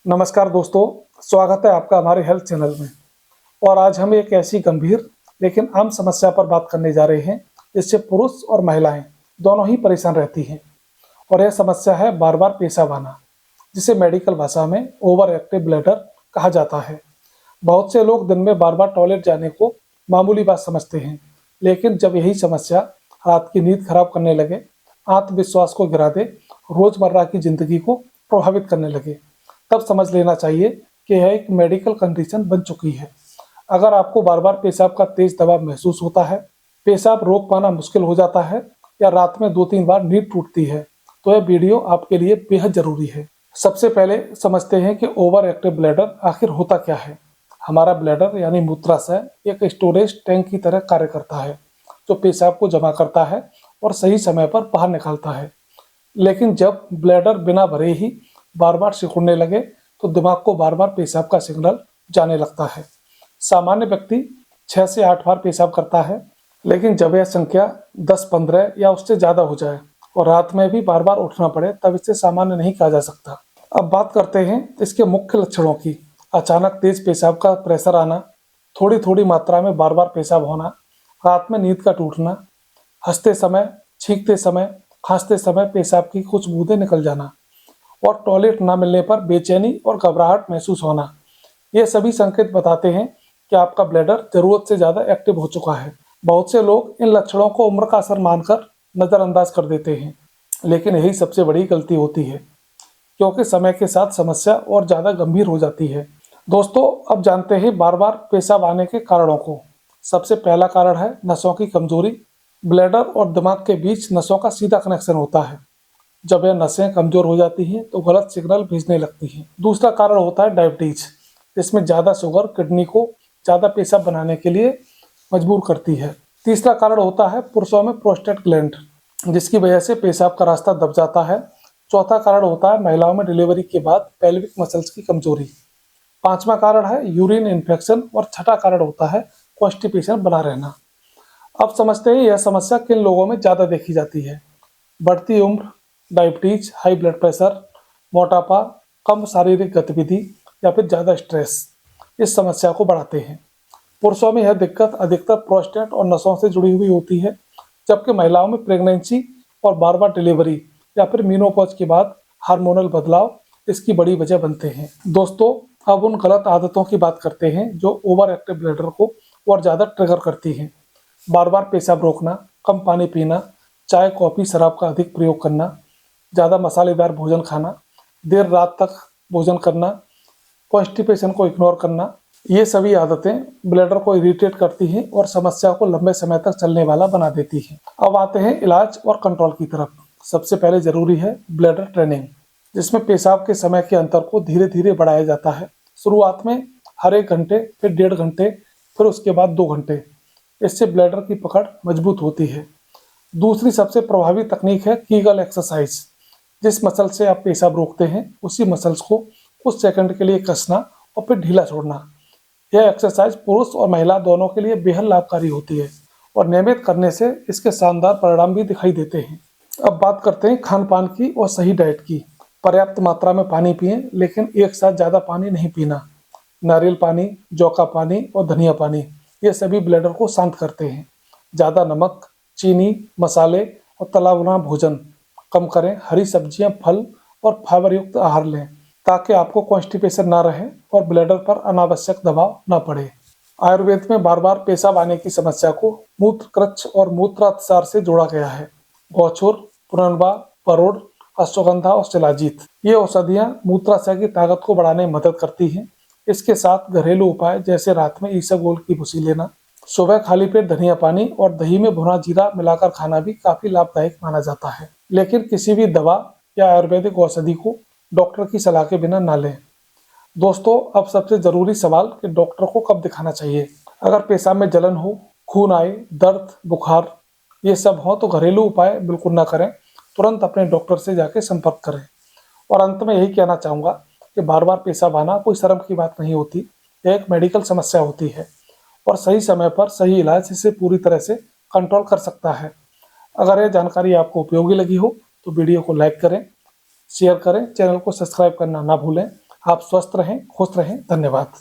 नमस्कार दोस्तों, स्वागत है आपका हमारे हेल्थ चैनल में। और आज हम एक ऐसी गंभीर लेकिन आम समस्या पर बात करने जा रहे हैं जिससे पुरुष और महिलाएं दोनों ही परेशान रहती हैं। और यह समस्या है बार बार पेशाब आना, जिसे मेडिकल भाषा में ओवर एक्टिव ब्लैडर कहा जाता है। बहुत से लोग दिन में बार बार टॉयलेट जाने को मामूली बात समझते हैं, लेकिन जब यही समस्या रात की नींद खराब करने लगे, आत्मविश्वास को गिरा दे, रोजमर्रा की जिंदगी को प्रभावित करने लगे, तब समझ लेना चाहिए कि यह एक मेडिकल कंडीशन बन चुकी है। अगर आपको बार बार पेशाब का तेज दबाव महसूस होता है, पेशाब रोक पाना मुश्किल हो जाता है या रात में 2-3 बार नींद टूटती है, तो यह वीडियो आपके लिए बेहद जरूरी है। सबसे पहले समझते हैं कि ओवर एक्टिव ब्लैडर आखिर होता क्या है। हमारा ब्लैडर यानी मूत्राशय एक स्टोरेज टैंक की तरह कार्य करता है, जो पेशाब को जमा करता है और सही समय पर बाहर निकालता है। लेकिन जब ब्लैडर बिना भरे ही बार बार सिकुड़ने लगे, तो दिमाग को बार बार पेशाब का सिग्नल जाने लगता है। सामान्य व्यक्ति 6 से 8 बार पेशाब करता है, लेकिन जब यह संख्या 10-15 या उससे ज़्यादा हो जाए और रात में भी बार बार उठना पड़े, तब इसे सामान्य नहीं कहा जा सकता। अब बात करते हैं इसके मुख्य लक्षणों की। अचानक तेज पेशाब का प्रेशर आना, थोड़ी थोड़ी मात्रा में बार बार पेशाब होना, रात में नींद का टूटना, हंसते समय, छींकते समय, खांसते समय पेशाब की कुछ बूंदें निकल जाना और टॉयलेट न मिलने पर बेचैनी और घबराहट महसूस होना। ये सभी संकेत बताते हैं कि आपका ब्लैडर जरूरत से ज़्यादा एक्टिव हो चुका है। बहुत से लोग इन लक्षणों को उम्र का असर मानकर नज़रअंदाज कर देते हैं, लेकिन यही सबसे बड़ी गलती होती है, क्योंकि समय के साथ समस्या और ज़्यादा गंभीर हो जाती है। दोस्तों, अब जानते हैं बार बार पेशाब आने के कारणों को। सबसे पहला कारण है नसों की कमजोरी। ब्लैडर और दिमाग के बीच नसों का सीधा कनेक्शन होता है। जब यह नसें कमजोर हो जाती हैं तो गलत सिग्नल भेजने लगती हैं। दूसरा कारण होता है डायबिटीज, जिसमें ज़्यादा शुगर किडनी को ज़्यादा पेशाब बनाने के लिए मजबूर करती है। तीसरा कारण होता है पुरुषों में प्रोस्टेट ग्लैंड, जिसकी वजह से पेशाब का रास्ता दब जाता है। चौथा कारण होता है महिलाओं में डिलीवरी के बाद पेल्विक मसल्स की कमजोरी। पांचवा कारण है यूरिन इन्फेक्शन और छठा कारण होता है कॉन्स्टिपेशन बना रहना। अब समझते हैं यह समस्या किन लोगों में ज़्यादा देखी जाती है। बढ़ती उम्र, डायबिटीज, हाई ब्लड प्रेशर, मोटापा, कम शारीरिक गतिविधि या फिर ज़्यादा स्ट्रेस इस समस्या को बढ़ाते हैं। पुरुषों में यह दिक्कत अधिकतर प्रोस्टेट और नसों से जुड़ी हुई होती है, जबकि महिलाओं में प्रेगनेंसी और बार बार डिलीवरी या फिर मीनोपॉज के बाद हार्मोनल बदलाव इसकी बड़ी वजह बनते हैं। दोस्तों, अब उन गलत आदतों की बात करते हैं जो ओवर एक्टिव ब्लैडर को और ज़्यादा ट्रिगर करती हैं। बार बार पेशाब रोकना, कम पानी पीना, चाय कॉफ़ी शराब का अधिक प्रयोग करना, ज़्यादा मसालेदार भोजन खाना, देर रात तक भोजन करना, कॉन्स्टिपेशन को इग्नोर करना, ये सभी आदतें ब्लैडर को इरिटेट करती हैं और समस्या को लंबे समय तक चलने वाला बना देती हैं। अब आते हैं इलाज और कंट्रोल की तरफ। सबसे पहले जरूरी है ब्लैडर ट्रेनिंग, जिसमें पेशाब के समय के अंतर को धीरे धीरे बढ़ाया जाता है। शुरुआत में हर 1 घंटे, फिर 1.5 घंटे, फिर उसके बाद 2 घंटे। इससे ब्लैडर की पकड़ मजबूत होती है। दूसरी सबसे प्रभावी तकनीक है कीगल एक्सरसाइज। जिस मसल से आप पेशाब रोकते हैं, उसी मसल्स को कुछ सेकंड के लिए कसना और फिर ढीला छोड़ना। यह एक्सरसाइज पुरुष और महिला दोनों के लिए बेहद लाभकारी होती है और नियमित करने से इसके शानदार परिणाम भी दिखाई देते हैं। अब बात करते हैं खान पान की और सही डाइट की। पर्याप्त मात्रा में पानी पिएं, लेकिन एक साथ ज़्यादा पानी नहीं पीना। नारियल पानी, जौ का पानी और धनिया पानी, ये सभी ब्लैडर को शांत करते हैं। ज़्यादा नमक, चीनी, मसाले और तला भुना भोजन कम करें। हरी सब्जियां, फल और फाइबर युक्त आहार लें, ताकि आपको कॉन्स्टिपेशन ना रहे और ब्लैडर पर अनावश्यक दबाव ना पड़े। आयुर्वेद में बार बार पेशाब आने की समस्या को मूत्रकृच्छ और मूत्रातिसार से जोड़ा गया है। गौछुर, पुनर्वा, परोड़, अश्वगंधा और शिलाजीत, ये औषधियाँ मूत्राशय की ताकत को बढ़ाने में मदद करती हैं। इसके साथ घरेलू उपाय जैसे रात में ईसबगोल की भूसी लेना, सुबह खाली पेट धनिया पानी और दही में भुना जीरा मिलाकर खाना भी काफी लाभदायक माना जाता है। लेकिन किसी भी दवा या आयुर्वेदिक औषधि को डॉक्टर की सलाह के बिना ना लें। दोस्तों, अब सबसे जरूरी सवाल कि डॉक्टर को कब दिखाना चाहिए। अगर पेशाब में जलन हो, खून आए, दर्द, बुखार ये सब हो तो घरेलू उपाय बिल्कुल ना करें। तुरंत अपने डॉक्टर से जाके संपर्क करें। और अंत में यही कहना चाहूँगा कि बार बार पेशाब आना कोई शर्म की बात नहीं होती, यह एक मेडिकल समस्या होती है और सही समय पर सही इलाज इसे पूरी तरह से कंट्रोल कर सकता है। अगर यह जानकारी आपको उपयोगी लगी हो तो वीडियो को लाइक करें, शेयर करें, चैनल को सब्सक्राइब करना ना भूलें आप स्वस्थ रहें, खुश रहें। धन्यवाद।